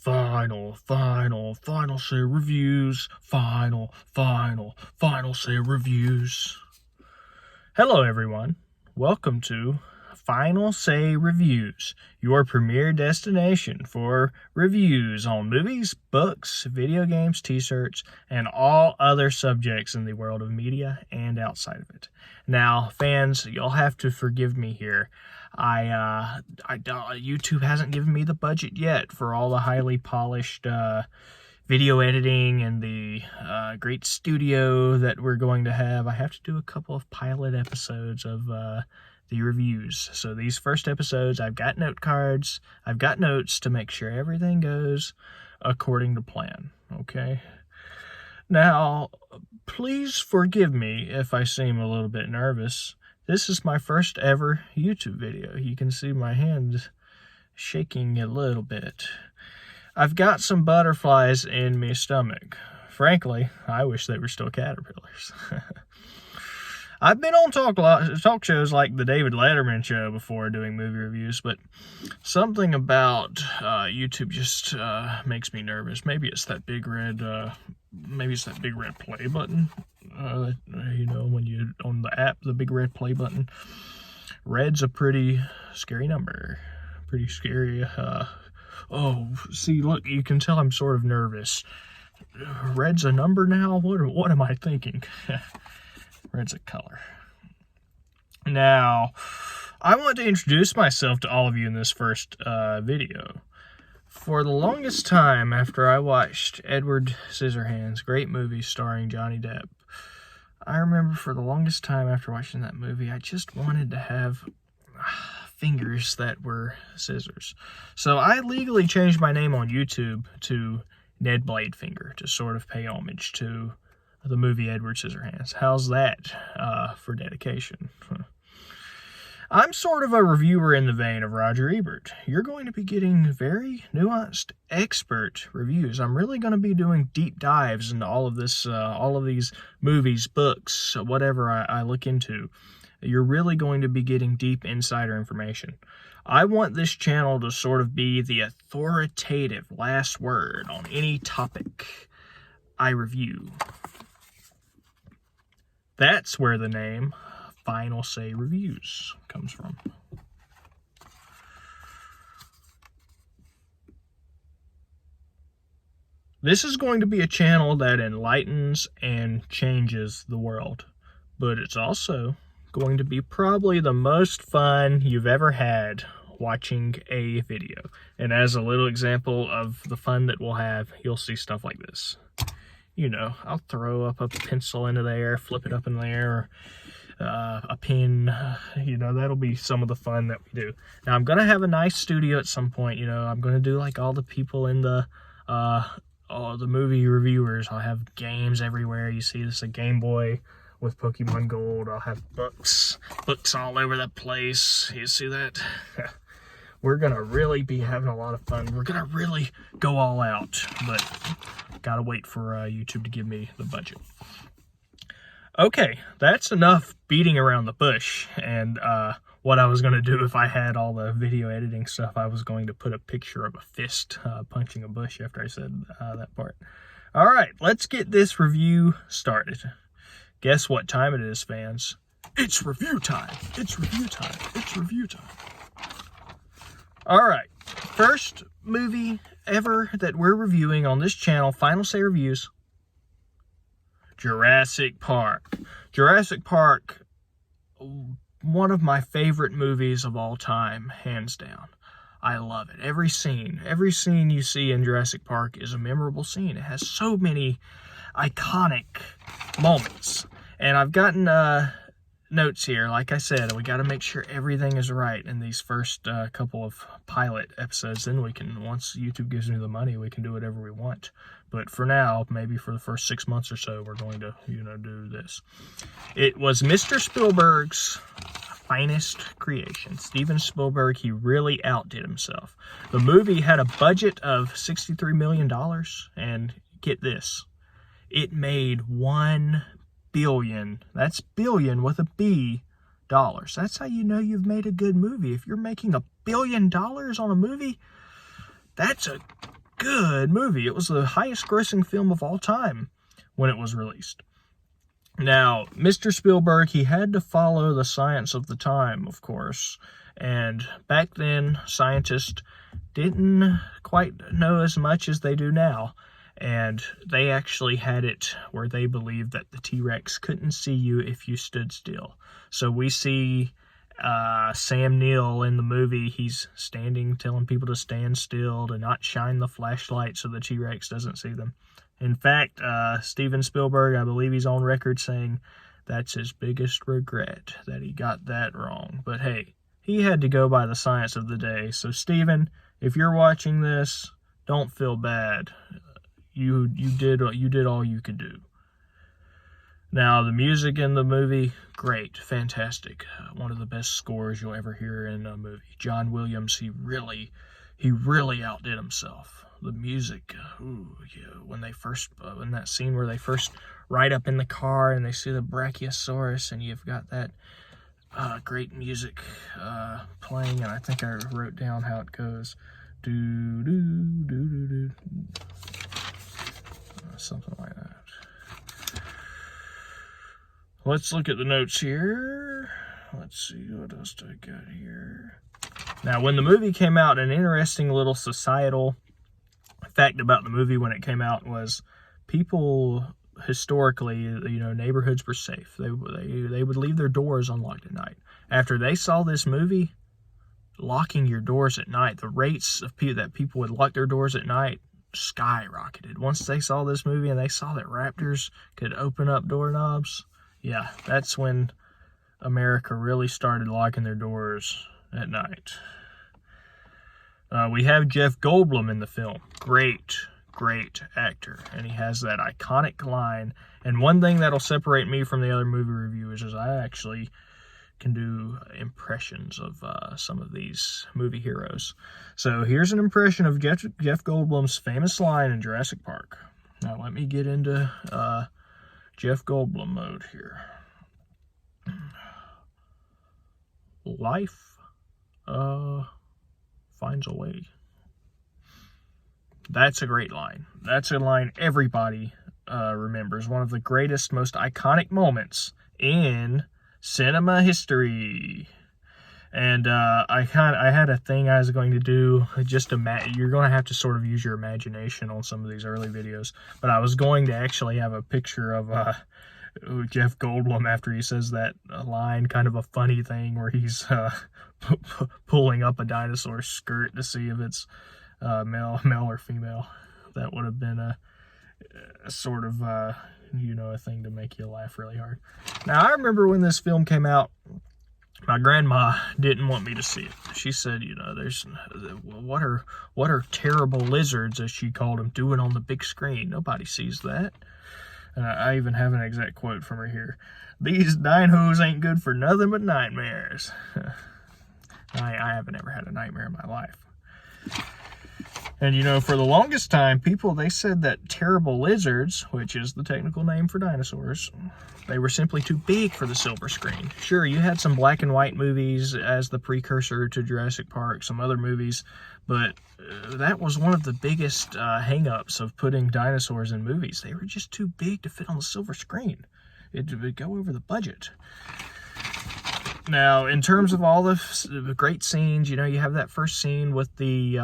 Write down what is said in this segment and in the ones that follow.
Final say reviews. Final say reviews. Hello, everyone. Welcome to Final Say Reviews, your premier destination for reviews on movies, books, video games, t-shirts, and all other subjects in the world of media and outside of it. Now, fans, you'll have to forgive me here. YouTube hasn't given me the budget yet for all the highly polished video editing and the great studio that we're going to have. I have to do a couple of pilot episodes of the reviews. So these first episodes, I've got note cards, I've got notes to make sure everything goes according to plan, okay? Now, please forgive me if I seem a little bit nervous. This is my first ever YouTube video. You can see my hand shaking a little bit. I've got some butterflies in my stomach. Frankly, I wish they were still caterpillars. I've been on talk shows like the David Letterman show before doing movie reviews, but something about YouTube just makes me nervous. Maybe it's that big red play button. You know, when you on the app, the big red play button. Red's a pretty scary number. Pretty scary. Oh, see, look, you can tell I'm sort of nervous. Red's a number now? What am I thinking? Red's a color. Now, I want to introduce myself to all of you in this first video. For the longest time after I watched Edward Scissorhands, great movie starring Johnny Depp, I remember for the longest time after watching that movie, I just wanted to have fingers that were scissors. So I legally changed my name on YouTube to Ned Bladefinger to sort of pay homage to the movie Edward Scissorhands. How's that for dedication? I'm sort of a reviewer in the vein of Roger Ebert. You're going to be getting very nuanced, expert reviews. I'm really going to be doing deep dives into all of this, all of these movies, books, whatever I look into. You're really going to be getting deep insider information. I want this channel to sort of be the authoritative last word on any topic I review. That's where the name Final Say Reviews comes from. This is going to be a channel that enlightens and changes the world, but it's also going to be probably the most fun you've ever had watching a video. And as a little example of the fun that we'll have, you'll see stuff like this. You know, I'll throw up a pencil into the air, flip it up in the air, a pin, you know, that'll be some of the fun that we do. Now, I'm going to have a nice studio at some point, you know, I'm going to do like all the people in the movie reviewers. I'll have games everywhere. You see this, a Game Boy with Pokemon Gold. I'll have books all over the place. You see that? We're going to really be having a lot of fun. We're going to really go all out, but gotta wait for YouTube to give me the budget. Okay, that's enough beating around the bush and what I was going to do if I had all the video editing stuff. I was going to put a picture of a fist punching a bush after I said that part. All right, let's get this review started. Guess what time it is, fans? It's review time. It's review time. It's review time. All right, first movie ever that we're reviewing on this channel, Final Say Reviews, Jurassic Park. Jurassic Park, one of my favorite movies of all time, hands down. I love it. Every scene you see in Jurassic Park is a memorable scene. It has so many iconic moments. And I've gotten notes here. Like I said, we got to make sure everything is right in these first couple of pilot episodes. Then we can, once YouTube gives me the money, we can do whatever we want. But for now, maybe for the first 6 months or so, we're going to, you know, do this. It was Mr. Spielberg's finest creation. Steven Spielberg, he really outdid himself. The movie had a budget of $63 million, and get this, it made $1 billion. That's billion with a B dollars. That's how you know you've made a good movie. If you're making $1 billion on a movie, that's a good movie. It was the highest grossing film of all time when it was released. Now, Mr. Spielberg, he had to follow the science of the time, of course. And back then, scientists didn't quite know as much as they do now. And they actually had it where they believed that the T-Rex couldn't see you if you stood still. So we see Sam Neill in the movie. He's standing, telling people to stand still, to not shine the flashlight so the T-Rex doesn't see them. In fact, Steven Spielberg, I believe he's on record saying that's his biggest regret, that he got that wrong. But hey, he had to go by the science of the day. So Steven, if you're watching this, don't feel bad. You did all you could do. Now, the music in the movie, great, fantastic. One of the best scores you'll ever hear in a movie. John Williams, he really outdid himself. The music, ooh, yeah, when in that scene where they first ride up in the car and they see the Brachiosaurus, and you've got that great music playing, and I think I wrote down how it goes. Do do do do do. Something like that. Let's look at the notes here. Let's see, what else do I got here? Now, when the movie came out, an interesting little societal fact about the movie when it came out was people historically, neighborhoods were safe. They would leave their doors unlocked at night. After they saw this movie, locking your doors at night, the rates of that people would lock their doors at night skyrocketed. Once they saw this movie and they saw that raptors could open up doorknobs, yeah, that's when America really started locking their doors at night. We have Jeff Goldblum in the film. Great actor. And he has that iconic line. And one thing that'll separate me from the other movie reviewers is I actually can do impressions of some of these movie heroes. So here's an impression of Jeff Goldblum's famous line in Jurassic Park. Now let me get into Jeff Goldblum mode here. Life finds a way. That's a great line. That's a line everybody remembers. One of the greatest, most iconic moments in cinema history. And I had a thing I was going to do. You're going to have to sort of use your imagination on some of these early videos. But I was going to actually have a picture of Jeff Goldblum after he says that line, kind of a funny thing where he's pulling up a dinosaur skirt to see if it's male or female. That would have been a sort of a thing to make you laugh really hard. Now, I remember when this film came out, my grandma didn't want me to see it. She said, there's what are terrible lizards, as she called them, doing on the big screen? Nobody sees that. And I even have an exact quote from her here. These dinos ain't good for nothing but nightmares. I haven't ever had a nightmare in my life. And for the longest time, they said that terrible lizards, which is the technical name for dinosaurs, they were simply too big for the silver screen. Sure, you had some black and white movies as the precursor to Jurassic Park, some other movies, but that was one of the biggest hang-ups of putting dinosaurs in movies. They were just too big to fit on the silver screen. It would go over the budget. Now, in terms of all the great scenes, you have that first scene with the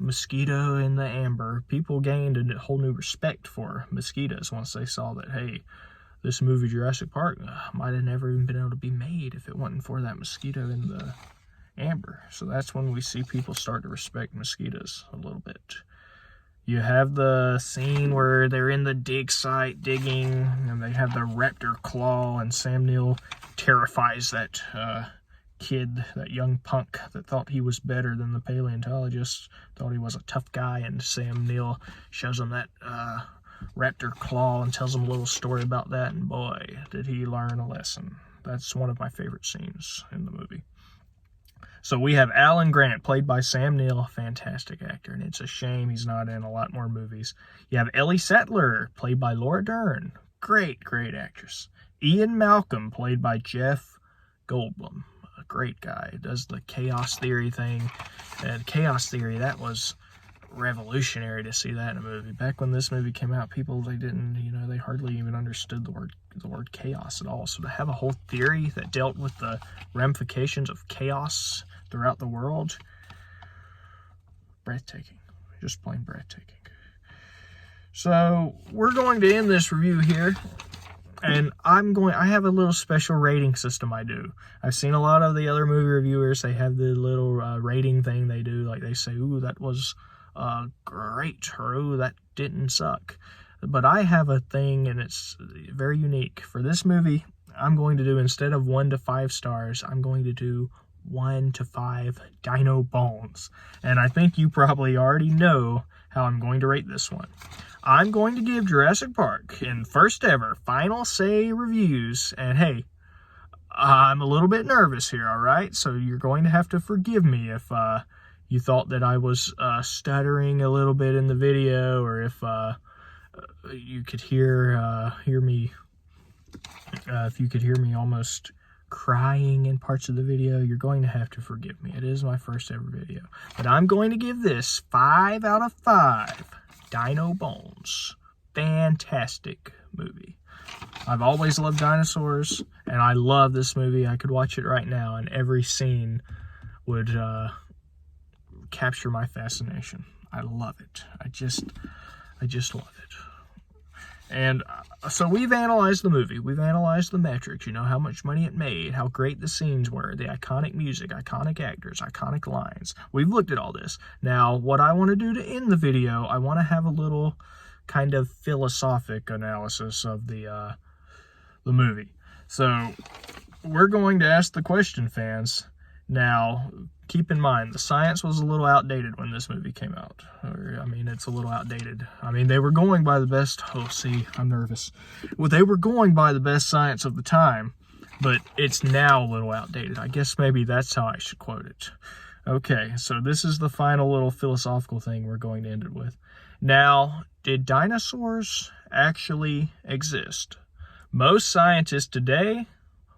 mosquito and the amber. People gained a whole new respect for mosquitoes once they saw that, hey, this movie Jurassic Park might have never even been able to be made if it wasn't for that mosquito and the amber. So that's when we see people start to respect mosquitoes a little bit. You have the scene where they're in the dig site digging, and they have the raptor claw, and Sam Neill terrifies that kid, that young punk that thought he was better than the paleontologist, thought he was a tough guy, and Sam Neill shows him that raptor claw and tells him a little story about that, and boy, did he learn a lesson. That's one of my favorite scenes in the movie. So we have Alan Grant, played by Sam Neill, fantastic actor, and it's a shame he's not in a lot more movies. You have Ellie Sattler, played by Laura Dern, great actress. Ian Malcolm, played by Jeff Goldblum, a great guy, does the chaos theory thing. And chaos theory, that was revolutionary to see that in a movie. Back when this movie came out, people, they hardly even understood the word chaos at all. So to have a whole theory that dealt with the ramifications of chaos throughout the world, breathtaking. Just plain breathtaking. So we're going to end this review here. And I have a little special rating system I do. I've seen a lot of the other movie reviewers, they have the little rating thing they do. Like they say, ooh, that was great, or ooh, that didn't suck. But I have a thing, and it's very unique. For this movie, I'm going to do, instead of 1 to 5 stars, I'm going to do 1 to 5 dino bones. And I think you probably already know how I'm going to rate this one. I'm going to give Jurassic Park in first ever final say reviews. And hey, I'm a little bit nervous here, all right? So you're going to have to forgive me if you thought that I was stuttering a little bit in the video, or if you could hear me, if you could hear me almost crying in parts of the video. You're going to have to forgive me. It is my first ever video. But I'm going to give this 5 out of 5 dino bones. Fantastic movie. I've always loved dinosaurs, and I love this movie. I could watch it right now, and every scene would capture my fascination. I love it. I just love it. And so we've analyzed the movie. We've analyzed the metrics, how much money it made, how great the scenes were, the iconic music, iconic actors, iconic lines. We've looked at all this. Now, what I want to do to end the video, I want to have a little kind of philosophic analysis of the movie. So we're going to ask the question, fans. Now, keep in mind, the science was a little outdated when this movie came out. It's a little outdated. They were going by the best... Oh, see, I'm nervous. Well, they were going by the best science of the time, but it's now a little outdated. I guess maybe that's how I should quote it. Okay, so this is the final little philosophical thing we're going to end it with. Now, did dinosaurs actually exist? Most scientists today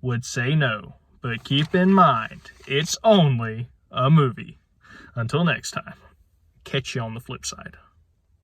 would say no. But keep in mind, it's only a movie. Until next time, catch you on the flip side.